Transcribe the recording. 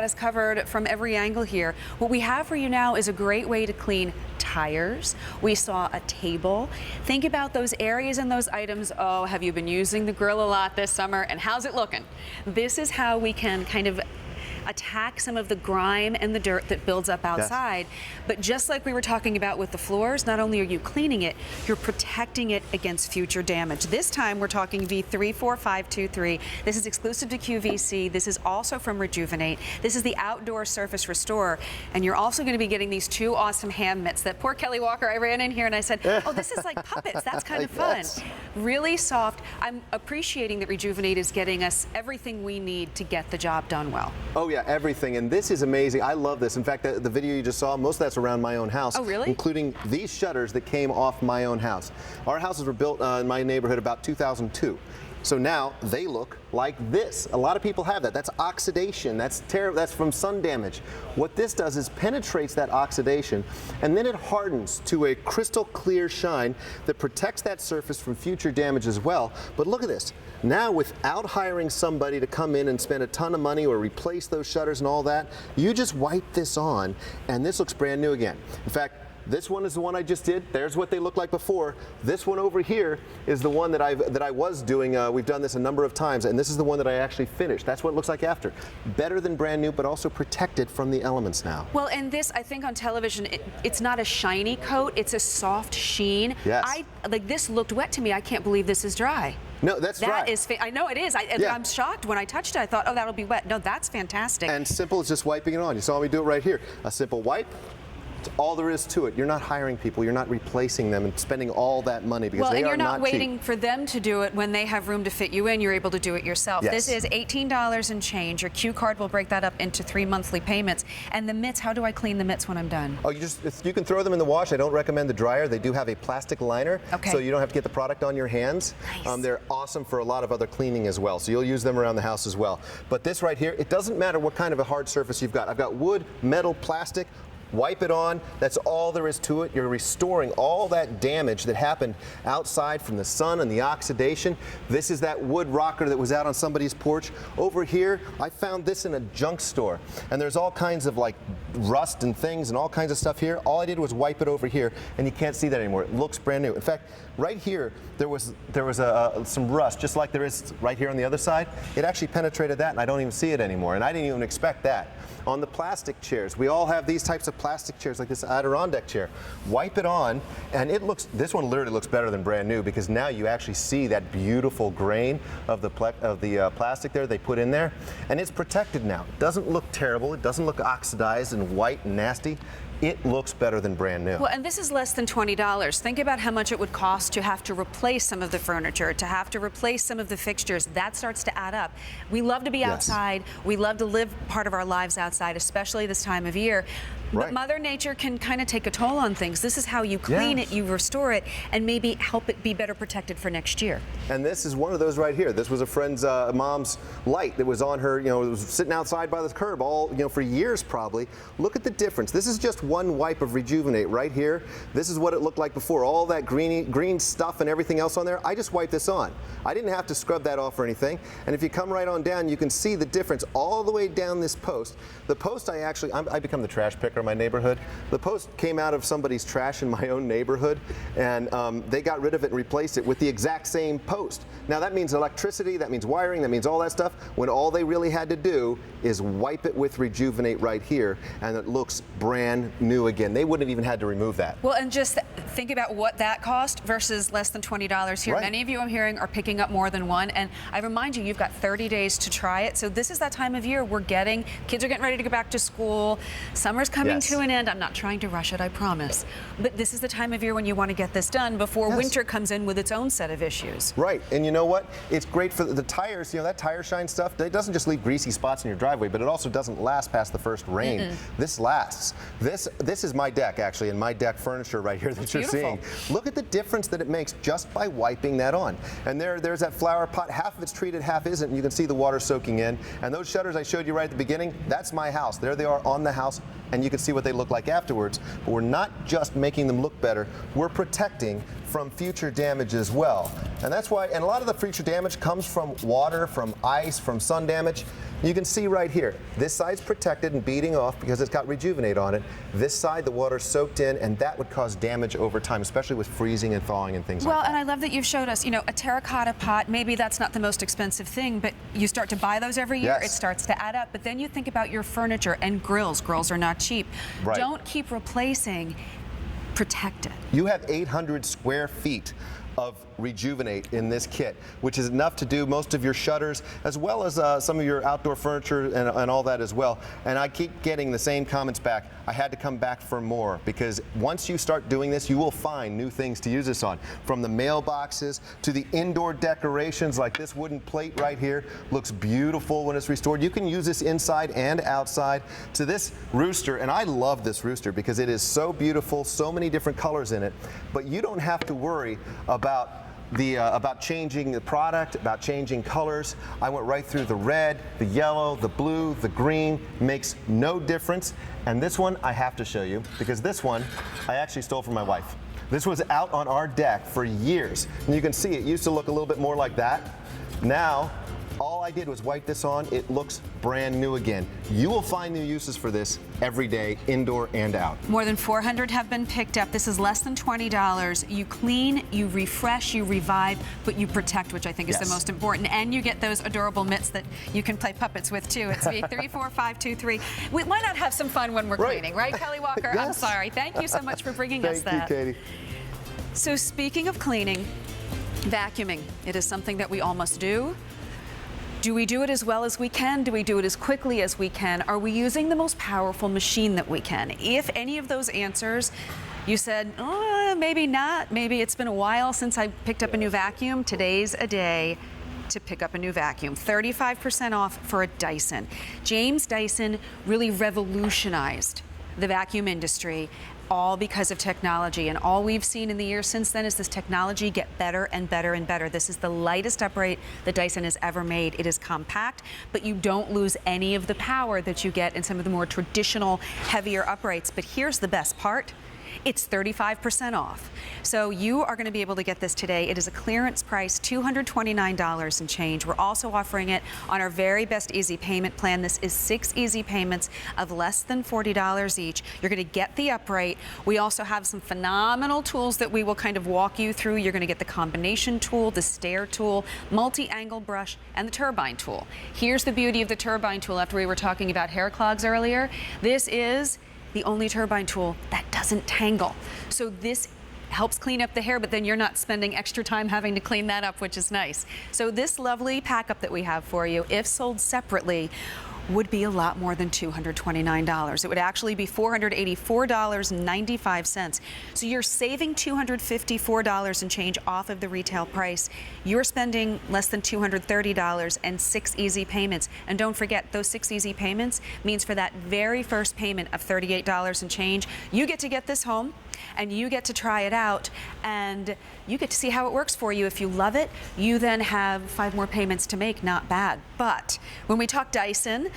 us covered from every angle here. What we have for you now is a great way to clean tires. We saw a table. Think about those areas and those items. Oh, have you been using the grill a lot this summer? And how's it looking? This is how we can kind of attack some of the grime and the dirt that builds up outside. Yes. But just like we were talking about with the floors, not only are you cleaning it, you're protecting it against future damage. This time we're talking V34523. This is exclusive to QVC. This is also from Rejuvenate. This is the Outdoor Surface Restorer. And you're also going to be getting these two awesome hand mitts that poor Kelly Walker, I ran in here and I said, oh, this is like puppets. That's kind of fun. Yes. Really soft. I'm appreciating that Rejuvenate is getting us everything we need to get the job done well. Oh, yeah. Everything, and this is amazing. I love this. In fact, the video you just saw, most of that's around my own house. Oh, really? Including these shutters that came off my own house. Our houses were built in my neighborhood about 2002. So now they look like this. A lot of people have that. That's oxidation. That's That's from sun damage. What this does is penetrates that oxidation, and then it hardens to a crystal clear shine that protects that surface from future damage as well. But look at this. Now, without hiring somebody to come in and spend a ton of money or replace those shutters and all that, you just wipe this on, and this looks brand new again. In fact, this one is the one I just did. There's what they looked like before. This one over here is the one that I was doing. We've done this a number of times, and this is the one that I actually finished. That's what it looks like after. Better than brand new, but also protected from the elements now. Well, and this, I think on television, it's not a shiny coat. It's a soft sheen. Yes. Like this looked wet to me. I can't believe this is dry. No, that's dry. That is, I know it is. I'm shocked when I touched it. I thought, oh, that'll be wet. No, that's fantastic. And simple as just wiping it on. You saw me do it right here. A simple wipe. It's all there is to it. You're not hiring people. You're not replacing them and spending all that money because they are not cheap. Well, and you're not waiting for them to do it when they have room to fit you in. You're able to do it yourself. Yes. This is $18 and change. Your Q card will break that up into 3 monthly payments. And the mitts, how do I clean the mitts when I'm done? Oh, you can throw them in the wash. I don't recommend the dryer. They do have a plastic liner, so you don't have to get the product on your hands. Nice. They're awesome for a lot of other cleaning as well, so you'll use them around the house as well. But this right here, it doesn't matter what kind of a hard surface you've got. I've got wood, metal, plastic. Wipe it on. That's all there is to it. You're restoring all that damage that happened outside from the sun and the oxidation. This is that wood rocker that was out on somebody's porch. Over here, I found this in a junk store. And there's all kinds of like rust and things and all kinds of stuff here. All I did was wipe it over here, and you can't see that anymore. It looks brand new. In fact, right here, there was some rust, just like there is right here on the other side. It actually penetrated that, and I don't even see it anymore. And I didn't even expect that. On the plastic chairs, we all have these types of plastic chairs like this Adirondack chair. Wipe it on, and this one literally looks better than brand new because now you actually see that beautiful grain of the plastic there they put in there, and it's protected now. It doesn't look terrible. It doesn't look oxidized and white and nasty. It looks better than brand new. Well, and this is less than $20. Think about how much it would cost to have to replace some of the furniture, to have to replace some of the fixtures. That starts to add up. We love to be outside. We love to live part of our lives outside, especially this time of year. But Mother Nature can kind of take a toll on things. This is how you clean it, you restore it, and maybe help it be better protected for next year. And this is one of those right here. This was a friend's mom's light that was on her, it was sitting outside by the curb all, for years probably. Look at the difference. This is just one wipe of Rejuvenate right here. This is what it looked like before. All that green stuff and everything else on there, I just wiped this on. I didn't have to scrub that off or anything. And if you come right on down, you can see the difference all the way down this post. The post I become the trash picker in my neighborhood. The post came out of somebody's trash in my own neighborhood, and they got rid of it and replaced it with the exact same post. Now that means electricity, that means wiring, that means all that stuff, when all they really had to do is wipe it with Rejuvenate right here, and it looks brand new again. They wouldn't have even had to remove that. Well, and just think about what that cost versus less than $20 here. Many of you I'm hearing are picking up more than one, and I remind you, you've got 30 days to try it. So this is that time of year kids are getting ready to go back to school. Summer's coming to an end. I'm not trying to rush it, I promise. But this is the time of year when you want to get this done before winter comes in with its own set of issues. Right, and you know what? It's great for the tires, that tire shine stuff. It doesn't just leave greasy spots in your driveway, but it also doesn't last past the first rain. This lasts. This is my deck, actually, and my deck furniture right here that you're seeing. Look at the difference that it makes just by wiping that on. And there's that flower pot. Half of it's treated, half isn't, and you can see the water soaking in. And those shutters I showed you right at the beginning, that's my house. There they are on the house, and you can see what they look like afterwards. But we're not just making them look better, we're protecting from future damage as well. And that's why, and a lot of the future damage comes from water, from ice, from sun damage. You can see right here, this side's protected and beading off because it's got Rejuvenate on it. This side, the water's soaked in, and that would cause damage over time, especially with freezing and thawing and things like that. Well, and I love that you've showed us, you know, a terracotta pot, maybe that's not the most expensive thing, but you start to buy those every year, Yes. it starts to add up. But then you think about your furniture and grills. Grills are not cheap. Right. Don't keep replacing, protect it. You have 800 square feet of Rejuvenate in this kit, which is enough to do most of your shutters as well as some of your outdoor furniture and all that as well. And I keep getting the same comments back. I had to come back for more because once you start doing this, you will find new things to use this on. From the mailboxes to the indoor decorations, like this wooden plate right here, looks beautiful when it's restored. You can use this inside and outside. To this rooster, and I love this rooster because it is so beautiful, so many different colors in it, but you don't have to worry about changing the product, about changing colors. I went right through the red, the yellow, the blue, the green, makes no difference. And this one I have to show you because this one I actually stole from my wife. This was out on our deck for years. And you can see it used to look a little bit more like that. Now, all I did was wipe this on. It looks brand new again. You will find new uses for this every day, indoor and out. More than 400 have been picked up. This is less than $20. You clean, you refresh, you revive, but you protect, which I think is the Yes. most important. And you get those adorable mitts that you can play puppets with too. It's 34523. Why not have some fun when we're Right. cleaning, right, Kelly Walker? I'm Yes. sorry. Thank you so much for bringing us that. Thank you, Katie. So speaking of cleaning, vacuuming. It is something that we all must do. Do we do it as well as we can? Do we do it as quickly as we can? Are we using the most powerful machine that we can? If any of those answers, you said, oh, maybe not. Maybe it's been a while since I picked up a new vacuum. Today's a day to pick up a new vacuum. 35% off for a Dyson. James Dyson really revolutionized the vacuum industry, all because of technology. And all we've seen in the years since then is this technology get better and better and better. This is the lightest upright that Dyson has ever made. It is compact, but you don't lose any of the power that you get in some of the more traditional, heavier uprights. But here's the best part. It's 35% off. So you are going to be able to get this today. It is a clearance price, $229 and change. We're also offering it on our very best easy payment plan. This is 6 easy payments of less than $40 each. You're going to get the upright. We also have some phenomenal tools that we will kind of walk you through. You're going to get the combination tool, the stair tool, multi-angle brush, and the turbine tool. Here's the beauty of the turbine tool after we were talking about hair clogs earlier. This is the only turbine tool that doesn't tangle. So this helps clean up the hair, but then you're not spending extra time having to clean that up, which is nice. So this lovely pack-up that we have for you, if sold separately, would be a lot more than $229. It would actually be $484.95. So you're saving $254 and change off of the retail price. You're spending less than $230 and 6 easy payments. And don't forget, those 6 easy payments means for that very first payment of $38 and change, you get to get this home and you get to try it out and you get to see how it works for you. If you love it, you then have 5 more payments to make. Not bad. But when we talk Dyson,